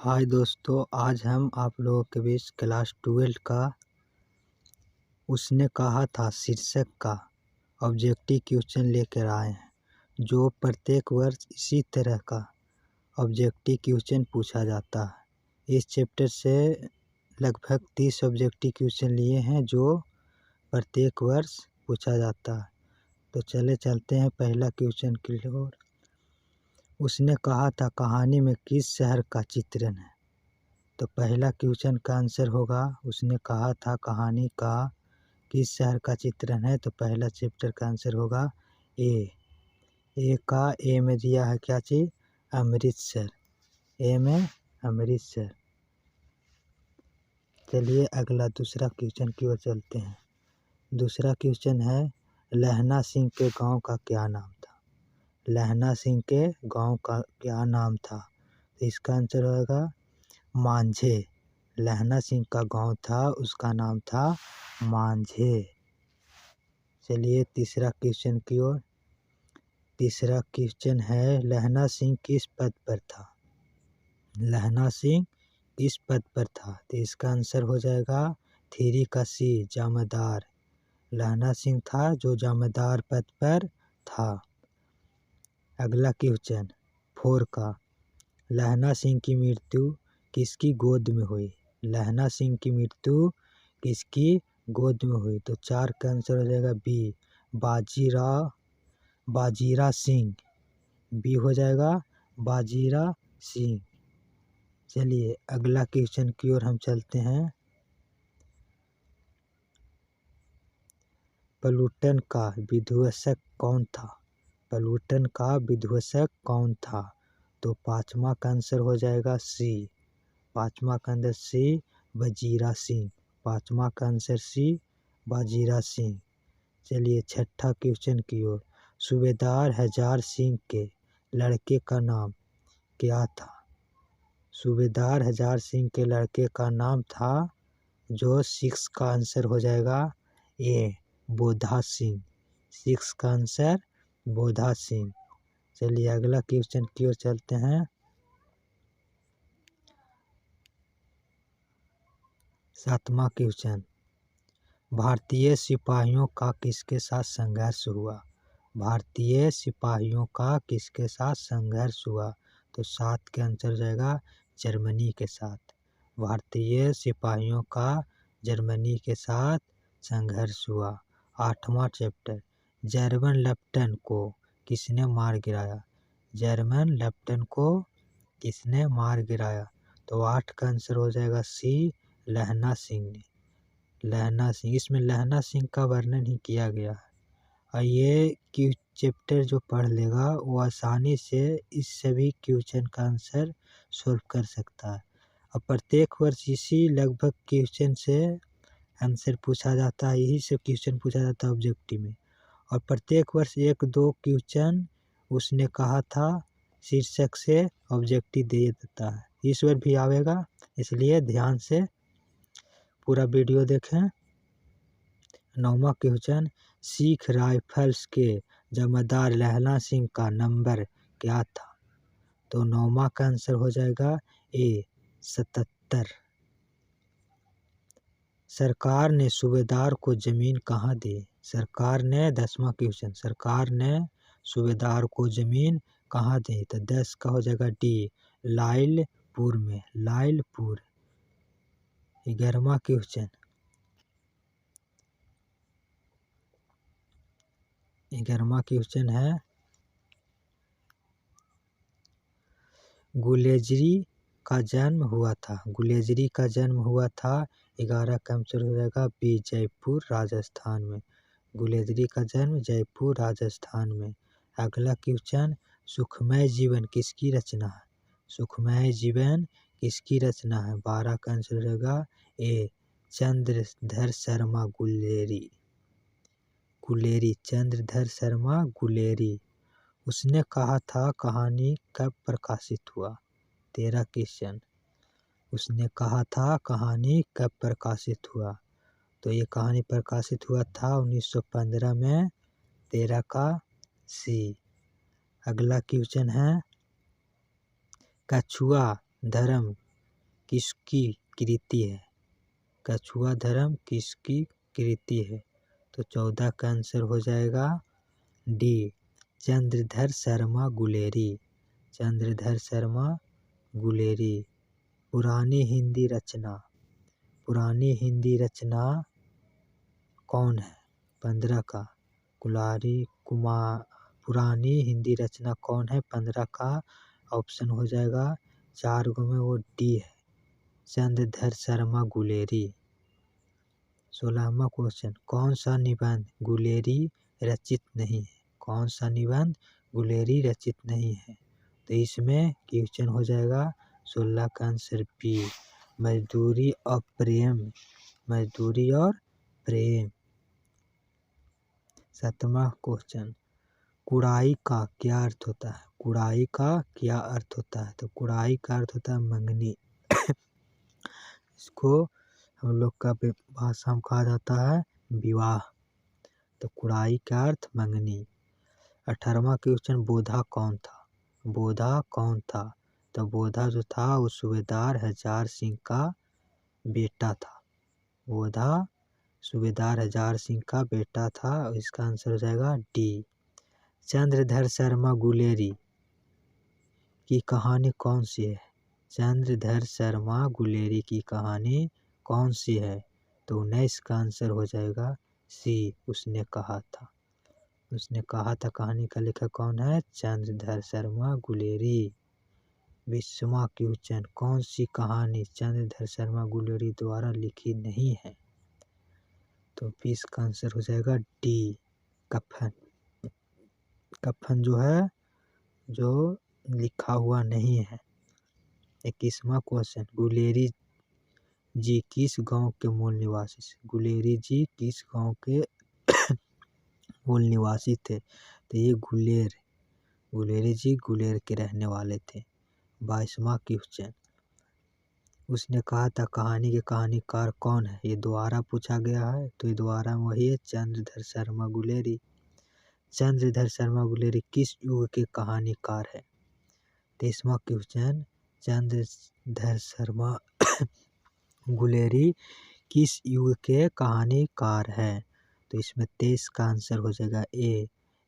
हाय दोस्तों, आज हम आप लोगों के बीच क्लास 12 का उसने कहा था शीर्षक का ऑब्जेक्टिव क्वेश्चन लेकर आए हैं, जो प्रत्येक वर्ष इसी तरह का ऑब्जेक्टिव क्वेश्चन पूछा जाता है। इस चैप्टर से लगभग 30 ऑब्जेक्टिव क्वेश्चन लिए हैं जो प्रत्येक वर्ष पूछा जाता है। तो चलते हैं पहला क्वेश्चन की ओर। उसने कहा था कहानी में किस शहर का चित्रण है? तो पहला क्वेश्चन का आंसर होगा, उसने कहा था कहानी का किस शहर का चित्रण है। तो पहला चैप्टर का आंसर होगा ए में दिया है क्या चीज़? अमृतसर। ए में अमृतसर। चलिए अगला दूसरा क्वेश्चन की ओर चलते हैं। दूसरा क्वेश्चन है लहना सिंह के गांव का क्या नाम था? लहना सिंह के गांव का क्या नाम था? तो इसका आंसर होगा मांझे। लहना सिंह का गांव था, उसका नाम था मांझे। चलिए तीसरा क्वेश्चन की ओर। तीसरा क्वेश्चन है लहना सिंह किस पद पर था? लहना सिंह किस पद पर था? तो इसका आंसर हो जाएगा 3 का सी, जमादार। लहना सिंह था जो जमादार पद पर था। अगला क्वेश्चन 4 का लहना सिंह की मृत्यु किसकी गोद में हुई? लहना सिंह की मृत्यु किसकी गोद में हुई? तो 4 का आंसर हो जाएगा बी, बाजीरा सिंह। बी हो जाएगा बाजीरा सिंह। चलिए अगला क्वेश्चन की ओर हम चलते हैं। प्लूटन का विध्वंसक कौन था? प्लूटन का विध्वंसक कौन था? तो 5वां का आंसर हो जाएगा सी। 5वां का आंसर सी, वजीरा सिंह। 5वां का आंसर सी, बाजीरा सिंह। चलिए छठा क्वेश्चन की ओर। सूबेदार हजार सिंह के लड़के का नाम क्या था? सूबेदार हजार सिंह के लड़के का नाम था, जो 6 का आंसर हो जाएगा ए, बोधा सिंह। 6 का आंसर बोधा सिंह। चलिए अगला क्वेश्चन की ओर चलते हैं। 7वां क्वेश्चन भारतीय सिपाहियों का किसके साथ संघर्ष हुआ? भारतीय सिपाहियों का किसके साथ संघर्ष हुआ? तो 7 के आंसर हो जाएगा जर्मनी के साथ। भारतीय सिपाहियों का जर्मनी के साथ संघर्ष हुआ। 8वां चैप्टर जर्मन लेफ्टिनेंट को किसने मार गिराया? जर्मन लेफ्टिनेंट को किसने मार गिराया? तो 8 का आंसर हो जाएगा सी, लहना सिंह ने। लहना सिंह, इसमें लहना सिंह का वर्णन ही किया गया है। और ये चैप्टर जो पढ़ लेगा वो आसानी से इस सभी क्वेश्चन का आंसर सॉल्व कर सकता है। और प्रत्येक वर्ष इसी लगभग क्वेश्चन से आंसर पूछा जाता है, यही से क्वेश्चन पूछा जाता है ऑब्जेक्टिव में। और प्रत्येक वर्ष 1-2 क्वेश्चन उसने कहा था शीर्षक से ऑब्जेक्टिव दे देता है। इस बार भी आवेगा, इसलिए ध्यान से पूरा वीडियो देखें। 9वां क्वेश्चन सिख राइफल्स के जमादार लहना सिंह का नंबर क्या था? तो 9वां का आंसर हो जाएगा ए, 77। सरकार ने सूबेदार को जमीन कहाँ दी? सरकार ने 10वां क्वेश्चन सरकार ने सूबेदार को जमीन कहाँ दी? तो 10 का हो जाएगा डी, लाइलपुर में। लाइलपुर। 11वां क्वेश्चन 11वां क्वेश्चन है गुलेजरी का जन्म हुआ था। गुलेजरी का जन्म हुआ था 11 का आंसर हो जाएगा बी, जयपुर राजस्थान में। गुलेजरी का जन्म जयपुर राजस्थान में। अगला क्वेश्चन सुखमय जीवन किसकी रचना है? सुखमय जीवन किसकी रचना है? 12 का आंसर हो जाएगा ए, चंद्रधर शर्मा गुलेरी। गुलेरी, चंद्रधर शर्मा गुलेरी। उसने कहा था कहानी कब प्रकाशित हुआ? 13 क्वेश्चन उसने कहा था कहानी कब प्रकाशित हुआ? तो ये कहानी प्रकाशित हुआ था 1915 में। 13 का सी। अगला क्वेश्चन है कछुआ धर्म किसकी कृति है? कछुआ धर्म किसकी कृति है? तो 14 का आंसर हो जाएगा डी, चंद्रधर शर्मा गुलेरी। चंद्रधर शर्मा गुलेरी। पुरानी हिंदी रचना, पुरानी हिंदी रचना कौन है? 15 का पुरानी हिंदी रचना कौन है? 15 का ऑप्शन हो जाएगा 4 गो में, वो डी है, चंद्रधर शर्मा गुलेरी। 16वां क्वेश्चन, कौन सा निबंध गुलेरी रचित नहीं है? कौन सा निबंध गुलेरी रचित नहीं है? तो इसमें क्वेश्चन हो जाएगा 16 का आंसर बी, मजदूरी और प्रेम। मजदूरी और प्रेम। 7वां क्वेश्चन, कुड़ाई का क्या अर्थ होता है? कुड़ाई का क्या अर्थ होता है? तो कुड़ाई का अर्थ होता है मंगनी। इसको हम लोग का भाषा में कहा जाता है विवाह। तो कुड़ाई का अर्थ मंगनी। 18वां क्वेश्चन, बोधा कौन था? बोधा कौन था? तो बोधा जो था वो सूबेदार हजार सिंह का बेटा था। बोधा सूबेदार हजार सिंह का बेटा था। इसका आंसर हो जाएगा डी। चंद्रधर शर्मा गुलेरी की कहानी कौन सी है? चंद्रधर शर्मा गुलेरी की कहानी कौन सी है? तो 19 का आंसर हो जाएगा सी, उसने कहा था। उसने कहा था कहानी का लेखक कौन है? चंद्रधर शर्मा गुलेरी। 20वां क्वेश्चन, कौन सी कहानी चंद्रधर शर्मा गुलेरी द्वारा लिखी नहीं है? तो 20 का आंसर हो जाएगा डी, कफन। कफन जो है जो लिखा हुआ नहीं है। 21वां क्वेश्चन, गुलेरी जी किस गांव के मूल निवासी थे? गुलेरी जी किस गांव के मूल निवासी थे? तो ये गुलेरी जी गुलेर के रहने वाले थे। 22वां क्वेश्चन, उसने कहा था कहानी के कहानीकार कौन है? ये दोबारा पूछा गया है, तो ये दोबारा वही है, चंद्रधर शर्मा गुलेरी। चंद्रधर शर्मा गुलेरी किस युग के कहानीकार है? 23वां क्वेश्चन, चंद्रधर शर्मा गुलेरी किस युग के कहानीकार है? तो इसमें 23 का आंसर हो जाएगा ए,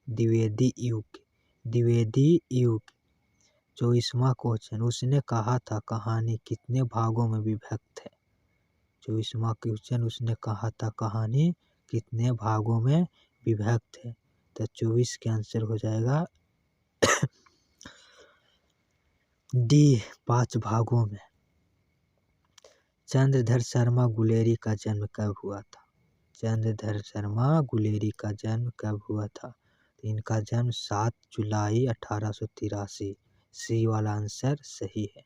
द्विवेदी युग। द्विवेदी युग। 24वां क्वेश्चन, उसने कहा था कहानी कितने भागों में विभक्त है? 24वां क्वेश्चन, उसने कहा था कहानी कितने भागों में विभक्त है? तो 24 के आंसर हो जाएगा डी, 5 भागों में। चंद्रधर शर्मा गुलेरी का जन्म कब हुआ था? चंद्रधर शर्मा गुलेरी का जन्म कब हुआ था? तो इनका जन्म 7 जुलाई 1883। सी वाला आंसर सही है।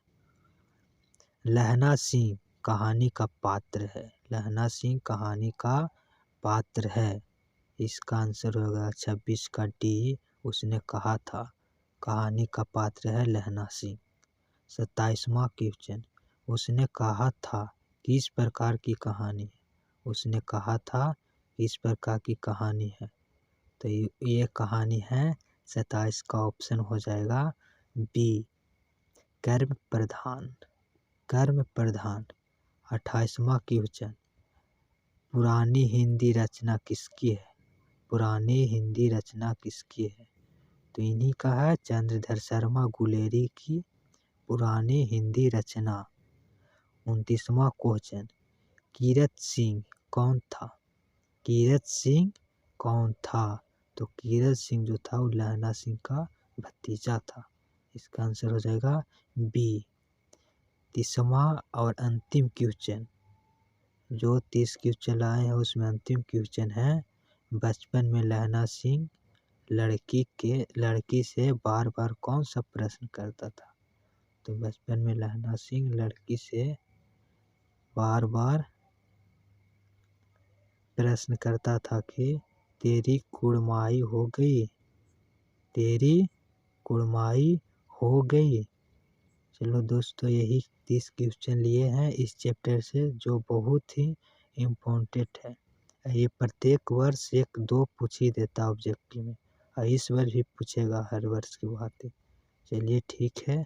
लहना सिंह कहानी का पात्र है। लहना सिंह कहानी का पात्र है। इसका आंसर होगा 26 का डी, उसने कहा था कहानी का पात्र है लहना सिंह। 27वां क्वेश्चन, उसने कहा था किस प्रकार की कहानी है? उसने कहा था किस प्रकार की कहानी है? तो ये कहानी है 27 का ऑप्शन हो जाएगा बी, कर्म प्रधान। कर्म प्रधान। 28वां क्वेश्चन, पुरानी हिंदी रचना किसकी है? पुरानी हिंदी रचना किसकी है? तो इन्हीं का है, चंद्रधर शर्मा गुलेरी की पुरानी हिंदी रचना। 29वां क्वेश्चन, कीरत सिंह कौन था? कीरत सिंह कौन था? तो कीरत सिंह जो था वो लहना सिंह का भतीजा था। इसका आंसर हो जाएगा बी। 30वां और अंतिम क्वेश्चन, जो 30 क्वेश्चन आए हैं उसमें अंतिम क्वेश्चन है, बचपन में लहना सिंह लड़की से बार बार कौन सा प्रश्न करता था? तो बचपन में लहना सिंह लड़की से बार बार प्रश्न करता था कि तेरी कुड़माई हो गई, तेरी कुड़माई हो गई। चलो दोस्तों, यही 30 क्वेश्चन लिए हैं इस चैप्टर से, जो बहुत ही इम्पोर्टेंट है। ये प्रत्येक वर्ष 1-2 पूछ ही देता ऑब्जेक्टिव में, और इस वर्ष भी पूछेगा हर वर्ष की बात है। चलिए ठीक है।